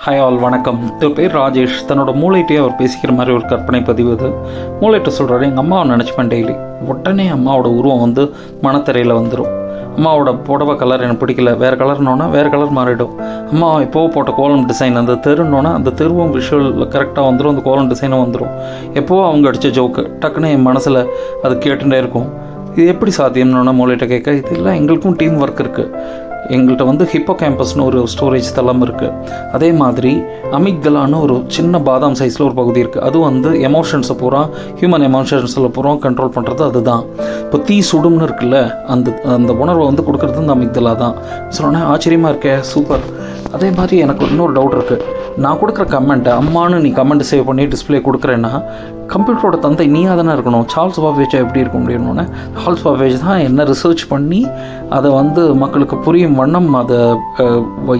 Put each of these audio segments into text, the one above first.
Hi all வணக்கம். இவர் பேர் ராஜேஷ். தன்னோட மூளைகிட்டே அவர் பேசிக்கிற மாதிரி ஒரு கற்பனை பதிவு அது. மூளைகிட்ட சொல்கிறாரு, எங்கள் அம்மாவை நினச்சிப்பேன் டெய்லி. உடனே அம்மாவோட உருவம் வந்து மனத்திரையில் வந்துடும். அம்மாவோட புடவை கலர் எனக்கு பிடிக்கல, வேறு கலர்னோன்னா வேறு கலர் மாறிடும். அம்மா எப்போது போட்ட கோலம் டிசைன் அந்த தெருன்னோன்னா அந்த தெருவும் விஷுவல் கரெக்டாக வந்துடும், அந்த கோலம் டிசைனும் வந்துடும். எப்போது அவங்க அடித்த ஜோக்கு டக்குன்னு என் மனசில் அது கேட்டுகிட்டே இருக்கும். இது எப்படி சாத்தியம்னோன்னா மூளைகிட்ட கேட்க, இது இல்லை எங்களுக்கும் டீம் ஒர்க் இருக்குது. எங்கள்கிட்ட வந்து ஹிப்போ கேம்பஸ்னு ஒரு ஸ்டோரேஜ் தளம் இருக்குது. அதே மாதிரி அமிக்தலான்னு ஒரு சின்ன பாதாம் சைஸில் ஒரு பகுதி இருக்குது. அது வந்து எமோஷன்ஸை பூரா, ஹியூமன் எமோஷன்ஸில் பூரா கண்ட்ரோல் பண்ணுறது அதுதான். இப்போ தீ சுடும்னு இருக்குல்ல, அந்த உணர்வை வந்து கொடுக்குறது இந்த அமிக்தலா தான். சொன்னோன்னே ஆச்சரியமாக இருக்கே, சூப்பர். அதே மாதிரி எனக்கு இன்னொரு டவுட் இருக்குது. நான் கொடுக்குற கமெண்ட்டை அம்மானு நீ கமெண்ட் சேவ் பண்ணி டிஸ்பிளே கொடுக்குறேன்னா கம்ப்யூட்டரோட தந்தை நீயாக தானே இருக்கணும். சார்ல்ஸ் பாப்பேஜ் எப்படி இருக்க முடியும்னு, சார்ல்ஸ் பாப்பேஜ் தான் என்ன ரிசர்ச் பண்ணி அதை வந்து மக்களுக்கு புரியும் வண்ணம் அதை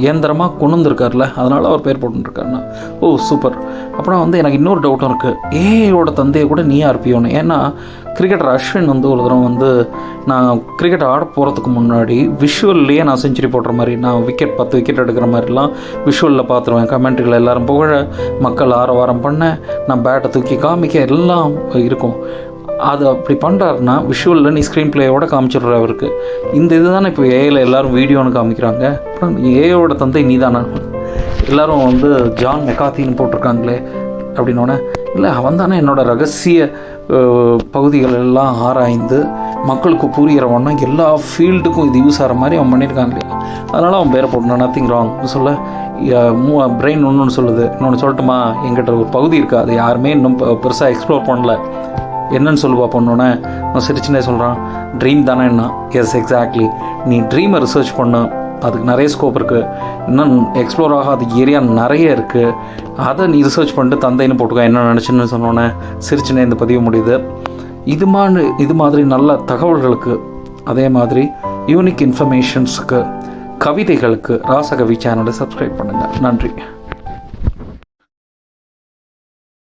இயந்திரமாக கொண்டு வந்திருக்காருல, அதனால் அவர் பேர் போட்டுருக்காருண்ணா. ஓ சூப்பர். அப்புறம் வந்து எனக்கு இன்னொரு டவுட்டும் இருக்குது. ஏஐயோட தந்தையை கூட நீயாக இருப்பியோன்னு. ஏன்னா கிரிக்கெட்டர் அஸ்வின் வந்து ஒரு தடவை வந்து நான் கிரிக்கெட் ஆட போகிறதுக்கு முன்னாடி விஷுவல்லையே நான் செஞ்சுரி போடுற மாதிரி, நான் 10 விக்கெட் எடுக்கிற மாதிரிலாம் விஷுவலில் பார்த்துருவேன். கமெண்ட்ரிகள் எல்லோரும் புகழ, மக்கள் ஆரவாரம் பண்ண, நான் பேட்டை தூக்கி காமிக்க எல்லாம் இருக்கும். அது அப்படி பண்ணுறாருன்னா விஷுவலில் நீ ஸ்க்ரீன் பிளேயோட காமிச்சிடுற அவருக்கு. இந்த இது தானே இப்போ ஏஐயில் எல்லோரும் வீடியோன்னு காமிக்கிறாங்க. அப்புறம் ஏஐயோட தந்தை நீ தானே. எல்லோரும் வந்து ஜான் மெக்காத்தின்னு போட்டிருக்காங்களே அப்படின்னோடனே, இல்லை அவன் தானே என்னோடய ரகசிய பகுதிகள் எல்லாம் ஆராய்ந்து மக்களுக்கு புரிகிறவன்னா எல்லா ஃபீல்டுக்கும் இது யூஸ் ஆகிற மாதிரி அவன் பண்ணியிருக்காங்க இல்லையா, அதனால் அவன் பேரை போட்டணும். நத்திங் ராங் சொல்ல. பிரெயின் ஒன்று சொல்லுது. இன்னொன்று சொல்லட்டுமா, எங்கிட்ட ஒரு பகுதி இருக்குது, அது யாருமே இன்னும் பெருசாக எக்ஸ்ப்ளோர் பண்ணல. என்னன்னு சொல்லுவா பொண்ணோன்னே நான் சிரிச்சுனே சொல்கிறான், ட்ரீம் தானே என்ன. Yes exactly. நீ ட்ரீமை ரிசர்ச் பண்ணு, அதுக்கு நிறைய ஸ்கோப் இருக்குது. இன்னும் எக்ஸ்ப்ளோர் ஆகாத ஏரியா நிறைய இருக்குது. அதை நீ ரிசர்ச் பண்ணிட்டு தந்தைன்னு போட்டுக்கோ என்ன நினச்சின்னு சொன்னோன்னே சிரிச்சுனே இந்த பதிவு முடியுது. இது மாதிரி நல்ல தகவல்களுக்கு, அதே மாதிரி யூனிக் இன்ஃபர்மேஷன்ஸுக்கு, கவிதைகளுக்கு ராசகவி சேனலை சப்ஸ்கிரைப் பண்ணுங்கள். நன்றி.